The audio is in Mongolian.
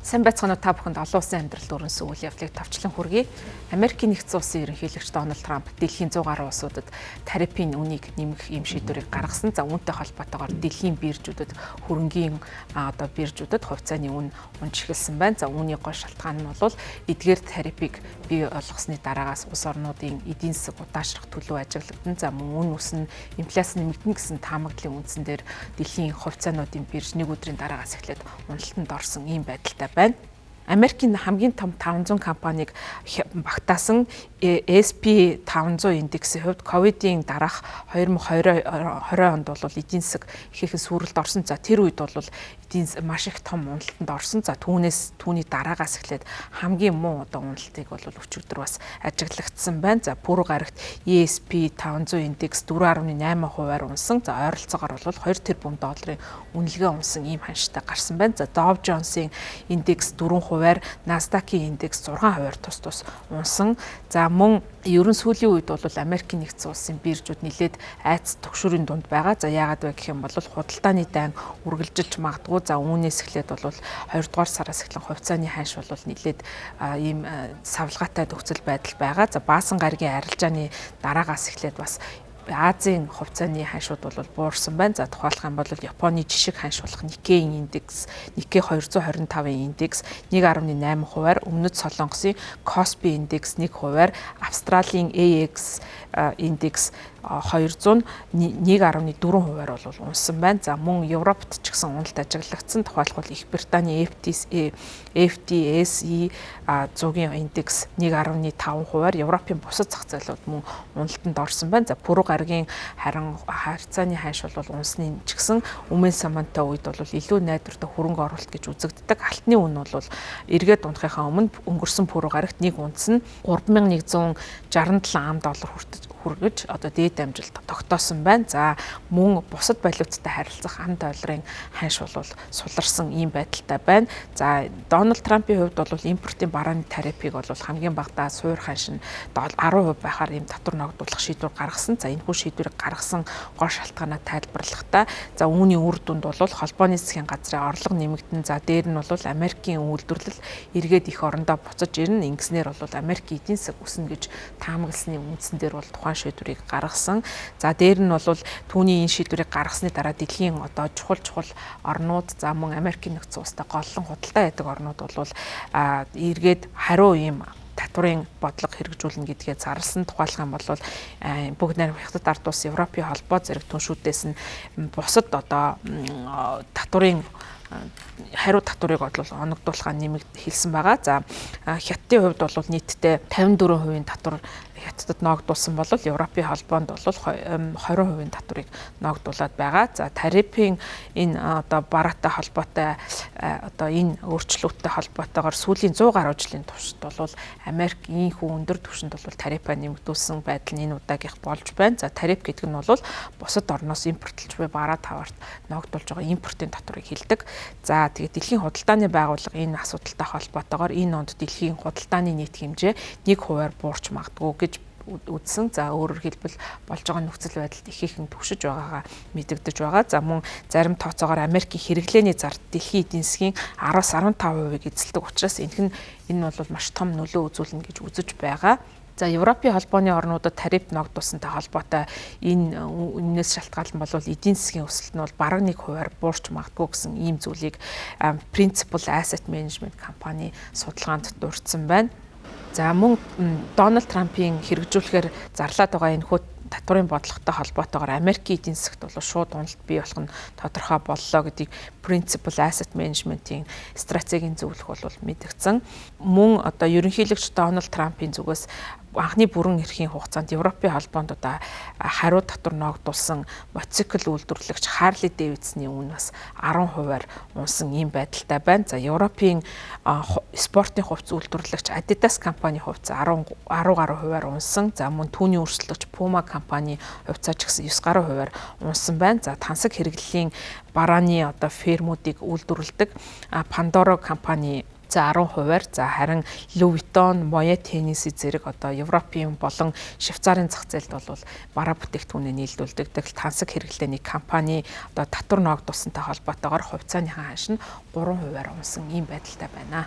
Сайн байцгаана уу та бүхэнд олон улсын амьдралд өрнөсөн үйл явдлыг товчлон хүргэе. Америкийн нэгдсэн улсын ерөнхийлөгч Дональд Трамп дэлхийн 100 гаруй улсуудад тарифын үнийг нэмэх ийм шийдвэрийг гаргасан. За үүнтэй холбоотойгоор дэлхийн биржүүдэд хөрөнгийн биржүүдэд хувьцааны үн унжихэлсэн байна. За үүний гол шалтгаан нь бол эдгээр тарифыг бий болгосны дараагаас улс орнуудын эдийн засаг удаашрах төлөв ажиглагдсан. За мөн үн өснө инфляци нэмэгдэнэ гэсэн таамаглалын үндсэн дээр дэлхийн хувьцаануудын бирж нэг өдрийн дараагаас эхлээд уналтанд орсон ийм байдалтай байна. Америкийн хамгийн том 500 компаниг багтаасан SP 500 индексийн хувьд ковидын дараах 2020 онд бол эдийн засаг ихээхэн сүрэлд орсон. За тэр үед бол эдийн маш их том уналтанд орсон. За түүний дараагаас эхлээд хамгийн муу уналтыг бол өчигдөр бас ажиглагдсан байна. За пүрэв гарагт ESP 500 индекс 4.8% унсан. За ойролцоогоор бол 2 тэрбум долларын үнэлгээ унсан ийм ханштай гарсан байна. За Dow Jones-ийн индекс 4%, Nasdaq-ийн индекс 6% тус унсан. За мөн ерөн сүүлийн үед бол Америкийн нэгдсэн улсын биржүүд нэлээд айц түгшүүрийн дунд байгаа. За яагаад вэ гэх юм бол худалдааны дайн үргэлжилж магадгүй. За үүнээс эхлээд бол 2 дугаар сараас эхлэн хувьцааны ханш бол нэлээд ийм савлгаатай нөхцөл байдал байгаа. За баасан гаригийн арилжааны дараагаас эхлээд бас Азийн хувьцааны ханшууд бол буурсан байна. За тухайлах юм бол Японы жишг ханш болох Nikkei-ийн индекс, Nikkei 225-ийн индекс 1.8%-аар, Өмнөд Солонгосын Kospi индекс 1%-аар, Австралийн AX индекс 201.4%-аар бол унсан байна. За мөн Европт ч гэсэн уналт ажиглагдсан. Тухайлбал Их Британий FTSE 100-ийн индекс 1.5%-аар, Европын бусад зах зээлүүд мөн уналтанд орсон байна. За пүрэв гарагийн харьцааны ханш бол унсны ч гэсэн өмнө самантай үед бол илүү найдвартай хөрөнгө оруулалт гэж үзэгддэг. Алтны үн бол эргээд унахынхаа өмнө өнгөрсөн пүрэв гарагт нэг унц нь $3,167 хүргэж одоо дээд амжилт тогтоосон байна. За мөн бусад валюттай харилцах ам долларын ханш бол суларсан ийм байдалтай байна. За Дональд Трампын хувьд бол импортын барааны тарифыг бол хамгийн багадаа суур ханш нь 10% байхаар ийм татвар ногдуулах шийдвэр гаргасан. За энэхүү шийдвэрийг гаргасан гол шалтгаанаа тайлбарлахдаа за үүний үр дүнд бол холбооны засгийн газрын орлого нэмэгдэн. За дээр нь бол Америкийн үйлдвэрлэл эргээд их орондоо буцаж ирнэ. Ингэснээр бол Америкийн эдийн засаг өснө гэж таамагласны үндсэн дээр бол тухайн шийдвэрийг гаргасан. За дээр нь бол түүний энэ шийдвэрийг гаргасны дараа дэлхийн одоо чухал орнууд за мөн Америкийн нэгдсэн улстай голлон худалдаа яадаг орнууд бол эргээд хариу ийм татварын бодлого хэрэгжүүлнэ гэдгээ зарласан. Тухайлах юм бол бүгд найрамд Хятад ард улс, Европын холбоо зэрэг түншүүдээс нь бусад одоо татварын хариу татварыг бол оногдуулахаа нэмэгд хэлсэн байгаа. За Хятадын хувьд бол нийтдээ 54% татвар Хятадд ногдуулсан бол Европын холбоонд бол 20% татварыг ногдуулад байгаа. За тарифын энэ одоо бараатай холбоотой одоо энэ өөрчлөлттэй холбоотойгоор сүүлийн 100 гаруй жилийн туршид бол Америк ийхүү өндөр түвшинд бол тарифаа нэмэгдүүлсэн байдал нь энэ удаагийнх болж байна. За тариф гэдэг нь бол бусад орноос импортлж буй бараа таварт ногдуулж байгаа импортын татварыг хэлдэг. За тэгээд дэлхийн худалдааны байгууллага энэ асуудалтай холбоотойгоор энэ онд дэлхийн худалдааны нийт хэмжээ 1%-аар буурч магадгүй гэж үзсэн. За өөрөөр хэлбэл болж байгаа нөхцөл байдалд ихээхэн түгшиж байгаагаа мэдэгдэж байгаа. За мөн зарим тооцоогоор Америкийн хэрэглээний зар дэлхийн эдийн засгийн 10-15%-ыг эзэлдэг учраас энэ бол маш том нөлөө үзүүлнэ гэж үзэж байгаа. За Европын холбооны орнуудад тариф ногдуулсантай холбоотой энэс шалтгаалсан бол эдийн засгийн өсөлт нь бол бараг 1%-аар буурч магадгүй гэсэн ийм зүйлийг Principal Asset Management компани судалгаанд дурдсан байна. За мөн Дональд Трампын хэрэгжүүлэхээр зарлаад байгаа энэхүү татварын бодлоготой холбоотойгоор Америкийн эдийн засагт бол шууд уналт бий болох нь тодорхой боллоо гэдгийг Principal Asset Management-ийн стратегийн зөвлөх бол мэдгдсэн. Мөн одоо ерөнхийлөгч Дональд Трампын зүгээс анхны бүрэн эрхийн хугацаанд Европын холбоонд одоо хариу татвар ногдуулсан мотоцикл үйлдвэрлэгч Harley Davidson-ийн үн бас 10%-аар унсан ийм байдалтай байна. За Европын спортын хувьц үйлдвэрлэгч Adidas компани хувьц 10 гаруй хувиар унсан. За мөн түүний өрсөлдөгч Puma компани хувьцаа ч гэсэн 9 гаруй хувиар унсан байна. За тансаг хэрэглэлийн барааны одоо фермүүдийг үйлдвэрлэдэг Pandora компани За 10%-аар за харин Louis Vuitton, Moet Hennessy зэрэг одоо Европын болон Швейцарын зах зээлд бол бараа бүтээгдэхүүнээ нийлүүлдэг. Тэгэл тансаг хэрэглээний компани одоо татвар ногдуулсантай холбоотойгоор хувьцааныхаа ханш нь 3%-аар унсан ийм байдалтай байна.